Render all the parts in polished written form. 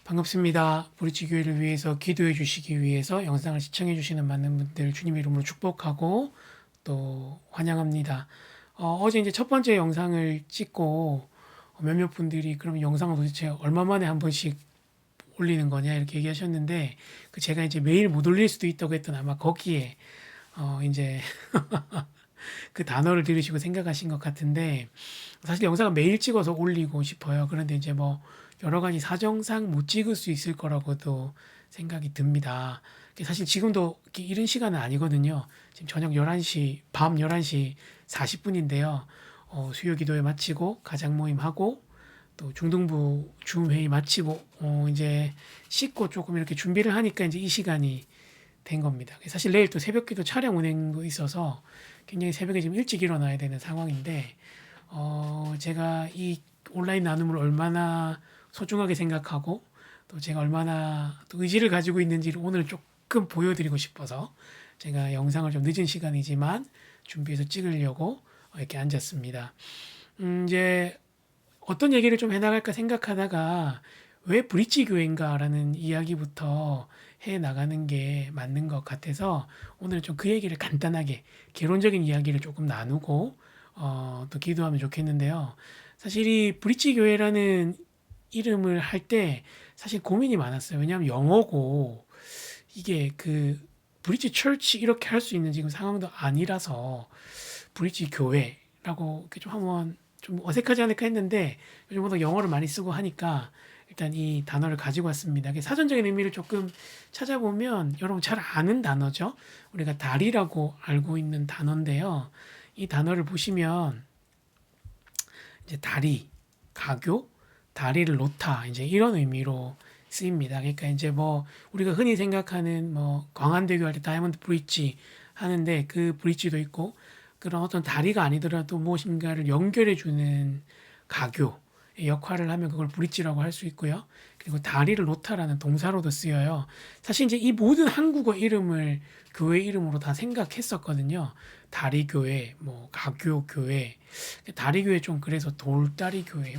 반갑습니다. 브릿지 교회를 위해서 기도해 주시기 위해서 영상을 시청해 주시는 많은 분들 주님의 이름으로 축복하고 또 환영합니다. 어제 이제 첫 번째 영상을 찍고 몇몇 분들이 그럼 영상을 도대체 얼마 만에 한 번씩 올리는 거냐 이렇게 얘기하셨는데 그 제가 이제 매일 못 올릴 수도 있다고 했던 아마 거기에 이제 그 단어를 들으시고 생각하신 것 같은데 사실 영상을 매일 찍어서 올리고 싶어요. 그런데 이제 뭐 여러 가지 사정상 못 찍을 수 있을 거라고도 생각이 듭니다. 사실 지금도 이렇게 이른 시간은 아니거든요. 지금 저녁 11시, 밤 11시 40분인데요. 수요 기도회 마치고 가장 모임 하고 또 중등부 줌 회의 마치고 이제 씻고 조금 이렇게 준비를 하니까 이제 이 시간이 된 겁니다. 사실 내일 또 새벽기도 차량 운행도 있어서 굉장히 새벽에 지금 일찍 일어나야 되는 상황인데 제가 이 온라인 나눔을 얼마나 소중하게 생각하고 또 제가 얼마나 또 의지를 가지고 있는지를 오늘 조금 보여드리고 싶어서 제가 영상을 좀 늦은 시간이지만 준비해서 찍으려고 이렇게 앉았습니다. 이제 어떤 얘기를 좀 해나갈까 생각하다가 왜 브릿지 교회인가라는 이야기부터 해 나가는 게 맞는 것 같아서 오늘 좀 그 얘기를 간단하게 개론적인 이야기를 조금 나누고 또 기도하면 좋겠는데요. 사실 이 브릿지 교회라는 이름을 할 때 사실 고민이 많았어요. 왜냐하면 영어고 이게 그 브릿지 철치 이렇게 할 수 있는 지금 상황도 아니라서 브릿지 교회라고 이렇게 좀 한번 좀 어색하지 않을까 했는데 요즘보다 영어를 많이 쓰고 하니까 일단 이 단어를 가지고 왔습니다. 사전적인 의미를 조금 찾아보면 여러분 잘 아는 단어죠. 우리가 다리라고 알고 있는 단어인데요. 이 단어를 보시면 이제 다리, 가교, 다리를 놓다 이제 이런 의미로 쓰입니다. 그러니까 이제 뭐 우리가 흔히 생각하는 뭐 광안대교 할 때 다이아몬드 브릿지 하는데 그 브릿지도 있고 그런 어떤 다리가 아니더라도 무엇인가를 연결해 주는 가교 역할을 하면 그걸 브릿지라고 할 수 있고요. 그리고 다리를 놓다라는 동사로도 쓰여요. 사실 이제 이 모든 한국어 이름을 교회 이름으로 다 생각했었거든요. 다리교회, 뭐 가교교회, 다리교회 좀 그래서 돌다리 교회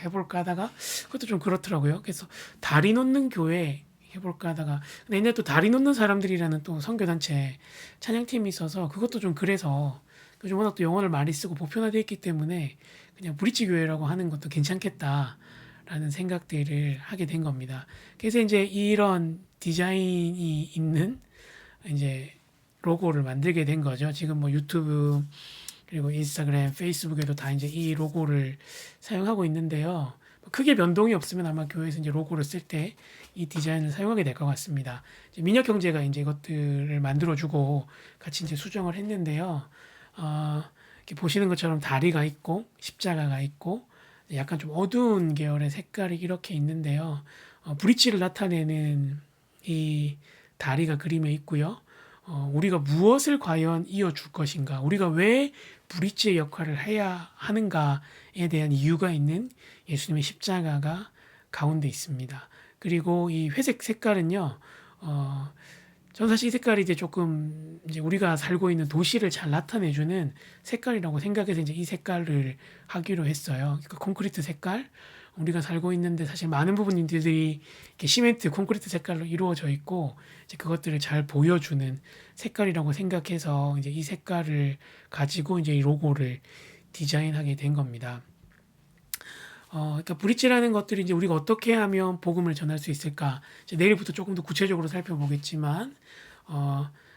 해볼까 하다가 그것도 좀 그렇더라고요. 그래서 다리 놓는 교회 해볼까 하다가 근데 옛날에 또 다리 놓는 사람들이라는 또 선교단체 찬양팀이 있어서 그것도 좀 그래서 요즘 워낙 또 영어를 많이 쓰고 보편화되어 있기 때문에 그냥 브릿지 교회라고 하는 것도 괜찮겠다라는 생각들을 하게 된 겁니다. 그래서 이제 이런 디자인이 있는 이제 로고를 만들게 된 거죠. 지금 뭐 유튜브 그리고 인스타그램, 페이스북에도 다 이제 이 로고를 사용하고 있는데요. 크게 변동이 없으면 아마 교회에서 이제 로고를 쓸 때 이 디자인을 사용하게 될 것 같습니다. 민혁 형제가 이제 이것들을 만들어주고 같이 이제 수정을 했는데요. 이렇게 보시는 것처럼 다리가 있고 십자가가 있고 약간 좀 어두운 계열의 색깔이 이렇게 있는데요. 브릿지를 나타내는 이 다리가 그림에 있고요. 우리가 무엇을 과연 이어줄 것인가, 우리가 왜 브릿지의 역할을 해야 하는가에 대한 이유가 있는 예수님의 십자가가 가운데 있습니다. 그리고 이 회색 색깔은요, 저는 사실 이 색깔이 이제 조금 이제 우리가 살고 있는 도시를 잘 나타내주는 색깔이라고 생각해서 이제 이 색깔을 하기로 했어요. 그러니까 콘크리트 색깔. 우리가 살고 있는데 사실 많은 부분들이 이렇게 시멘트, 콘크리트 색깔로 이루어져 있고 이제 그것들을 잘 보여주는 색깔이라고 생각해서 이제 이 색깔을 가지고 이제 이 로고를 디자인하게 된 겁니다. 그러니까 브릿지라는 것들이 이제 우리가 어떻게 하면 복음을 전할 수 있을까? 이제 내일부터 조금 더 구체적으로 살펴보겠지만,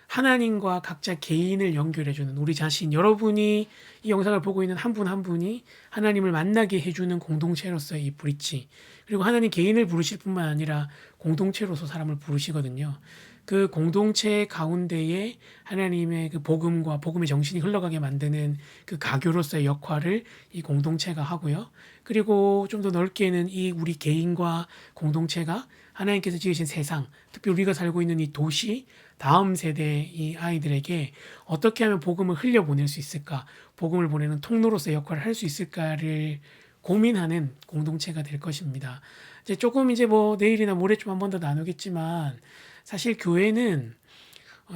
하나님과 각자 개인을 연결해주는 우리 자신, 여러분이 이 영상을 보고 있는 한 분 한 분이 하나님을 만나게 해주는 공동체로서의 이 브릿지, 그리고 하나님 개인을 부르실 뿐만 아니라 공동체로서 사람을 부르시거든요. 그 공동체 가운데에 하나님의 그 복음과 복음의 정신이 흘러가게 만드는 그 가교로서의 역할을 이 공동체가 하고요. 그리고 좀 더 넓게는 이 우리 개인과 공동체가 하나님께서 지으신 세상, 특히 우리가 살고 있는 이 도시, 다음 세대 이 아이들에게 어떻게 하면 복음을 흘려보낼 수 있을까, 복음을 보내는 통로로서의 역할을 할 수 있을까를 고민하는 공동체가 될 것입니다. 이제 조금 이제 뭐 내일이나 모레쯤 한 번 더 나누겠지만 사실 교회는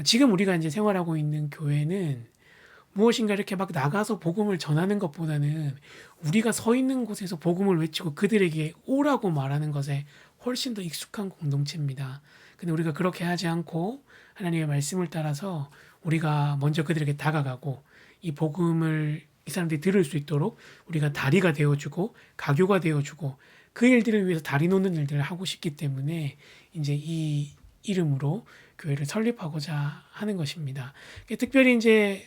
지금 우리가 이제 생활하고 있는 교회는 무엇인가 이렇게 막 나가서 복음을 전하는 것보다는 우리가 서 있는 곳에서 복음을 외치고 그들에게 오라고 말하는 것에 훨씬 더 익숙한 공동체입니다. 근데 우리가 그렇게 하지 않고 하나님의 말씀을 따라서 우리가 먼저 그들에게 다가가고 이 복음을 이 사람들이 들을 수 있도록 우리가 다리가 되어주고 가교가 되어주고 그 일들을 위해서 다리 놓는 일들을 하고 싶기 때문에 이제 이 이름으로 교회를 설립하고자 하는 것입니다. 특별히 이제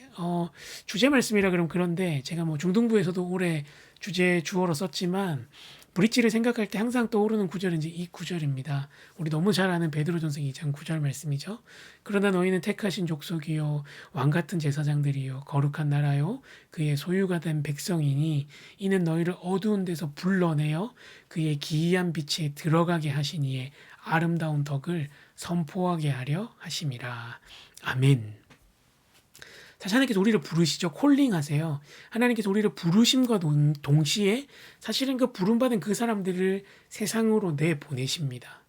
주제 말씀이라 그러면 그런데 제가 뭐 중등부에서도 올해 주제 주어로 썼지만 브릿지를 생각할 때 항상 떠오르는 구절은 이제 이 구절입니다. 우리 너무 잘 아는 베드로전서 2장 9절 말씀이죠. 그러나 너희는 택하신 족속이요 왕 같은 제사장들이요 거룩한 나라요 그의 소유가 된 백성이니 이는 너희를 어두운 데서 불러내어 그의 기이한 빛에 들어가게 하신 이의 아름다운 덕을 선포하게 하려 하심이라. 아멘. 사실 하나님께서 우리를 부르시죠. 콜링하세요. 하나님께서 우리를 부르심과 동시에 사실은 그 부름받은 그 사람들을 세상으로 내보내십니다.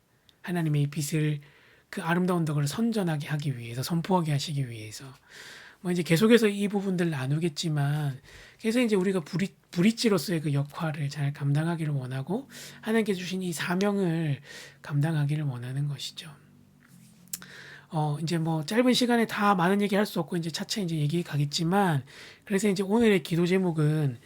하나님의 이 빛을 그 아름다운 덕을 선전하게 하기 위해서, 선포하게 하시기 위해서. 뭐 이제 계속해서 이 부분들 나누겠지만, 그래서 이제 우리가 브릿지로서의 그 역할을 잘 감당하기를 원하고 하나님께서 주신 이 사명을 감당하기를 원하는 것이죠. 이제 뭐 짧은 시간에 다 많은 얘기 할 수 없고 이제 차차 이제 얘기 가겠지만 그래서 이제 오늘의 기도 제목은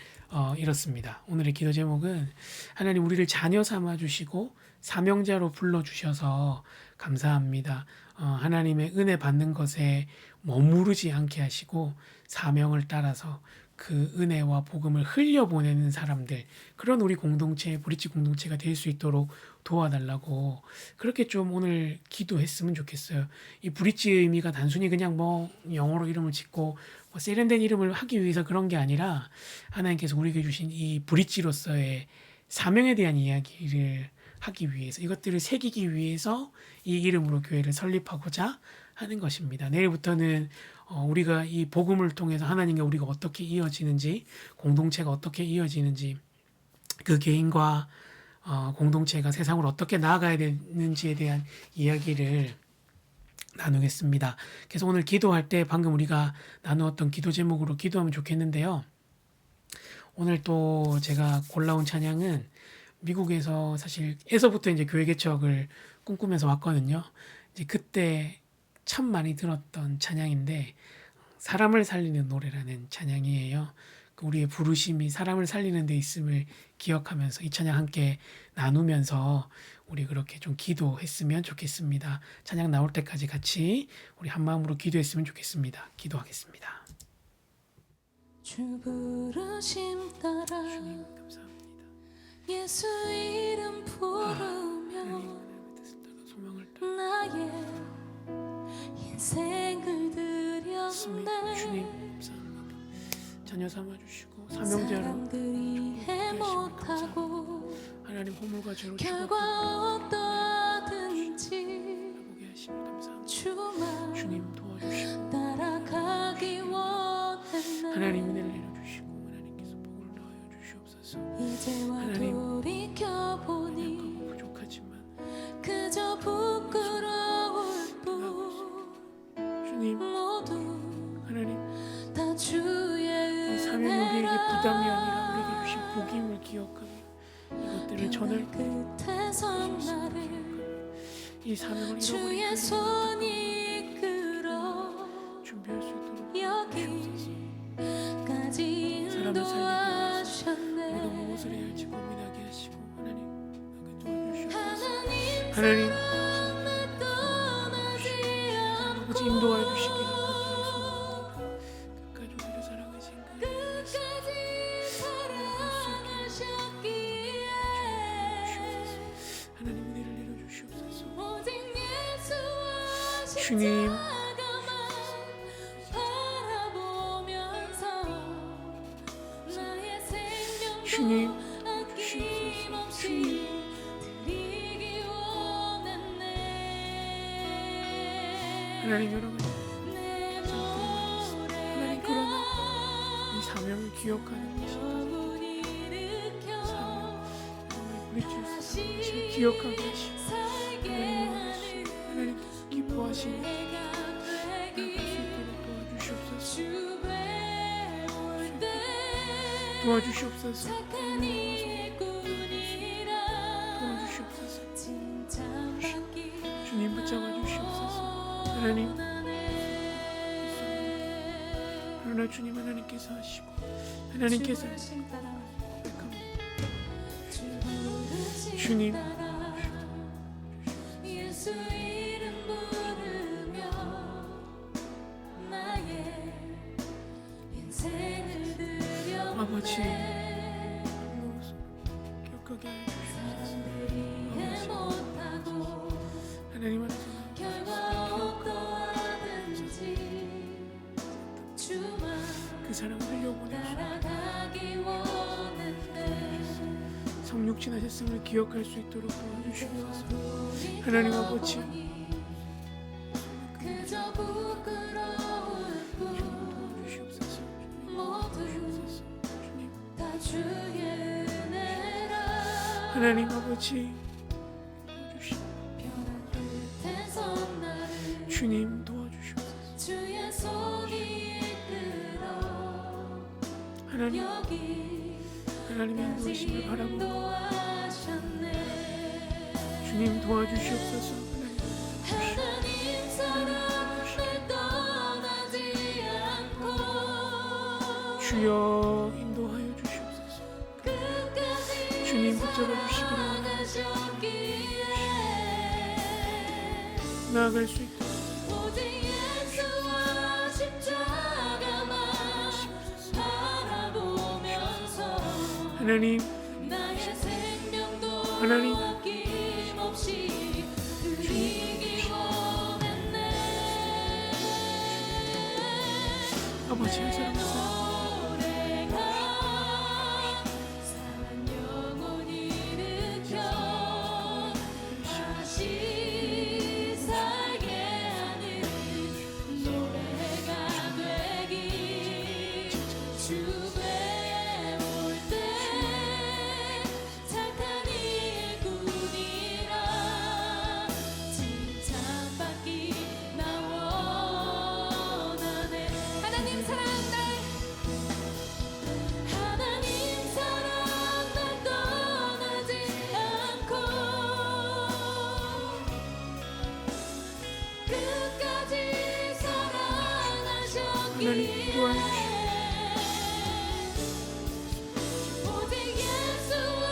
이렇습니다. 오늘의 기도 제목은 하나님 우리를 자녀 삼아 주시고 사명자로 불러 주셔서 감사합니다. 하나님의 은혜 받는 것에 머무르지 않게 하시고 사명을 따라서 그 은혜와 복음을 흘려보내는 사람들, 그런 우리 공동체, 브릿지 공동체가 될 수 있도록 도와달라고 그렇게 좀 오늘 기도했으면 좋겠어요. 이 브릿지의 의미가 단순히 그냥 뭐 영어로 이름을 짓고 뭐 세련된 이름을 하기 위해서 그런 게 아니라 하나님께서 우리에게 주신 이 브릿지로서의 사명에 대한 이야기를 하기 위해서, 이것들을 새기기 위해서 이 이름으로 교회를 설립하고자 하는 것입니다. 내일부터는 우리가 이 복음을 통해서 하나님과 우리가 어떻게 이어지는지, 공동체가 어떻게 이어지는지, 그 개인과 공동체가 세상으로 어떻게 나아가야 되는지에 대한 이야기를 나누겠습니다. 그래서 오늘 기도할 때 방금 우리가 나누었던 기도 제목으로 기도하면 좋겠는데요. 오늘 또 제가 골라온 찬양은 미국에서 사실 에서부터 이제 교회 개척을 꿈꾸면서 왔거든요. 이제 그때 참 많이 들었던 찬양인데 사람을 살리는 노래라는 찬양이에요. 우리의 부르심이 사람을 살리는 데 있음을 기억하면서 이 찬양 함께 나누면서 우리 그렇게 좀 기도했으면 좋겠습니다. 찬양 나올 때까지 같이 우리 한 마음으로 기도했으면 좋겠습니다. 기도하겠습니다. 주 부르심 따라 주님 감사합니다. 예수 이름 부르며 하나님의 뜻을 따라 소망을 따라 나의 인생을 있습니다. 주님 드렸네. 감사합니다. 자녀 삼아주시고 사명자로 사람들이 해 못하고 하나님 허물과 죄로 결과 어떠하든지 보게 하시니 감사합니다. 주만 주님 도와주시고 따라가기 원했네. 하나님 은혜를 내려주시고 하나님께서 복을 더하여 주시옵소서. 이제와 하나님, 돌이켜보니 약하고 부족하지만 그저 부끄러울 뿐 주님 모두 하나님 다 주의 이 사명이 우리에게 은혜라. 부담이 아니라 우리에게 주신 복임을 기억하며 이것들을 전할 때 끝에 선 나를 이 사명을 주의 잃어버린 손이 이끌어 준비할 수 있도록 주옵소서. 여기까지 사람을 살리기 위해서 인도하셨네. 우리가 무엇을 해야 할지 고민하게 하시고 하나님 그렇게 도와주시옵소서. 하나님 하나님 날 떠나지 아버지 않고 인도하여 주시기를 끝까지 우리를 사랑하신 그 끝까지 사랑하셨기에 하나님 은혜를 내려주시옵소서. 오직 예수와 주님 십자가만 바라보면서 나의 생명도 주님 아낌없이 드리기 원했네. 하나님 여러 가지 내 하나님 그러나 이 사명을 기억하는 것이 노래가 일으켜 우리 주님을 기억하게 하시고 하나님 원하시고 하나님께서 기뻐하시며 나아갈 수 있도록 도와주시옵소서. 도와주시옵소서. 착한 일꾼이라 도와주시옵소서. 진정 하나님, 그러나 주님 하나님께서 하시고 하나님께서 주님 예수 이름 부르며 나의 인생을 드려 아버지 기억하게 사람들이 이해 못하고 하나님 안에서 결과 어떠하든지 주만 그 사랑을 흘려보내주시고 따라가기 원했네. 성육 지나셨음을 기억할 수 있도록 도와주시옵소서. 하나님 아버지 그저 부끄러울 뿐 도와주시옵소서. 모두 주님 다 주의 은혜라. 하나님 아버지 도와주시옵소서. 변한 끝에서 나를 주님 도와주시옵소서. 주의 손이 이끌어 하나님 여기까지 하나님의 인도하심을 바라고 인도하셨네. 주님 도와주시옵소서. 하나님 사랑 날 떠나지 않고 주여 인도하여 주시옵소서. 끝까지 주님 붙잡아 주시기를 사랑하셨기에 나아갈 수 있도록 오직 예수와 십자가만 바라보면서 하나님 나의 생명도 하나님. 아낌없이 드리기 원했네. 아버지의 사랑하사 노래가 사랑 영혼이 일으켜 다시 살게 하는 노래가 되기. 주에 올 때 착한 일꾼이라 칭찬받기 나 원하네. 하나님 사랑 날 떠나지 않고 끝까지 하나님 도와주시옵소서. 사랑하셨기에 오직 예수와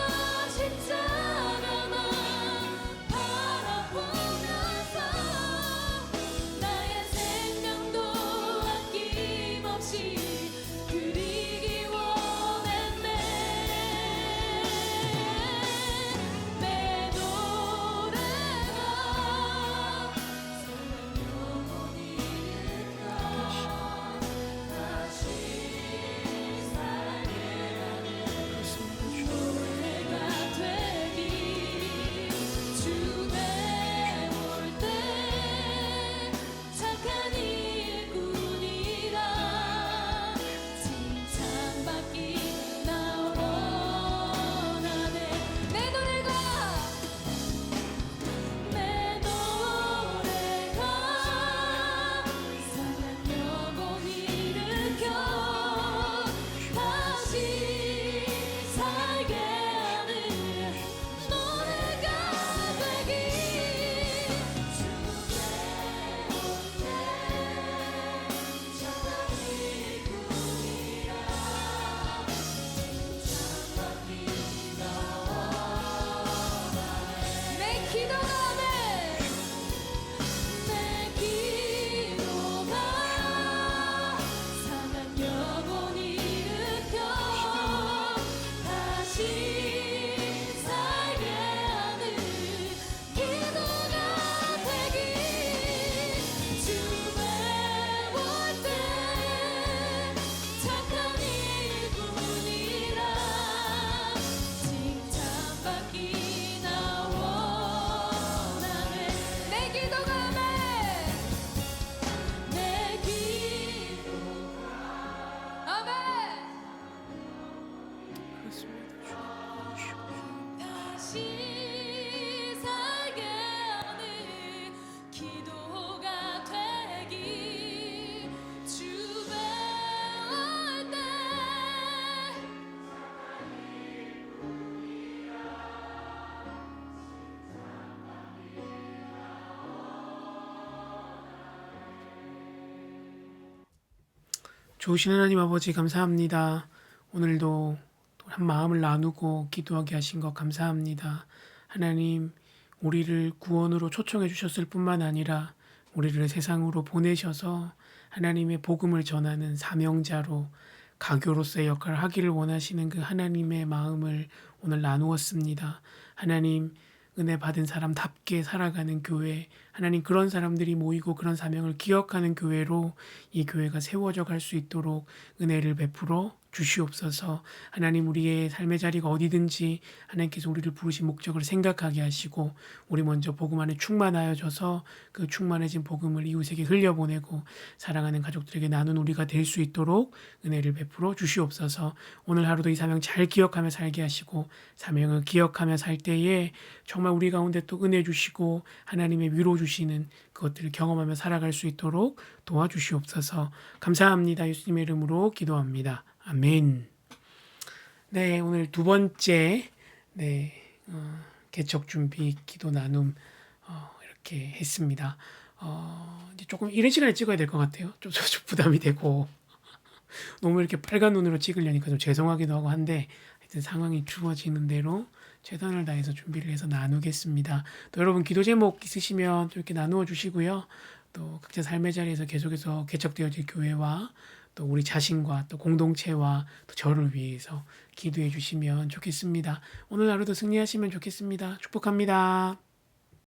십자가만 바라보면서 나의 생명도 아낌없이 드리기 원했네. 내 노래가 사랑 영혼이 일으켜 다시 살게 하는 노래가 되기. 주에 올 때 착한 일꾼이라 칭찬받기 나 원하네. 내 노래가 사랑 영혼이 일으켜 다시 살게 하는 노래가 되기. 주의 착한 일꾼이라 칭찬받기 나 원하네. 내 기도가 사랑 영혼이 일으켜 다시 살게 하는 기도가 되기. 주에 올 때 착한 일꾼이라 칭찬받기 나 원하네. 내 기도가 아멘. 그렇습니다. 주님 도와주시옵소서. 다시 살게 하는 기도가 되기. 주에 올 때 좋으신 하나님 아버지 감사합니다. 오늘도 또 한 마음을 나누고 기도하게 하신 것 감사합니다. 하나님, 우리를 구원으로 초청해 주셨을 뿐만 아니라 우리를 세상으로 보내셔서 하나님의 복음을 전하는 사명자로 가교로서의 역할을 하기를 원하시는 그 하나님의 마음을 오늘 나누었습니다. 하나님, 은혜 받은 사람답게 살아가는 교회, 하나님 그런 사람들이 모이고 그런 사명을 기억하는 교회로 이 교회가 세워져 갈 수 있도록 은혜를 베풀어 주시옵소서. 하나님, 우리의 삶의 자리가 어디든지 하나님께서 우리를 부르신 목적을 생각하게 하시고 우리 먼저 복음 안에 충만하여져서 그 충만해진 복음을 이웃에게 흘려보내고 사랑하는 가족들에게 나눈 우리가 될 수 있도록 은혜를 베풀어 주시옵소서. 오늘 하루도 이 사명 잘 기억하며 살게 하시고 사명을 기억하며 살 때에 정말 우리 가운데 또 은혜 주시고 하나님의 위로 주시는 그것들을 경험하며 살아갈 수 있도록 도와주시옵소서. 감사합니다. 예수님의 이름으로 기도합니다. 아멘. 네, 오늘 두 번째 개척 준비 기도 나눔 이렇게 했습니다. 이제 조금 이른 시간에 찍어야 될 것 같아요. 좀 부담이 되고 너무 이렇게 빨간 눈으로 찍으려니까 좀 죄송하기도 하고 한데 하여튼 상황이 주어지는 대로 최선을 다해서 준비를 해서 나누겠습니다. 또 여러분 기도 제목 있으시면 또 이렇게 나누어 주시고요. 또 각자 삶의 자리에서 계속해서 개척되어질 교회와 또 우리 자신과 또 공동체와 또 저를 위해서 기도해 주시면 좋겠습니다. 오늘 하루도 승리하시면 좋겠습니다. 축복합니다.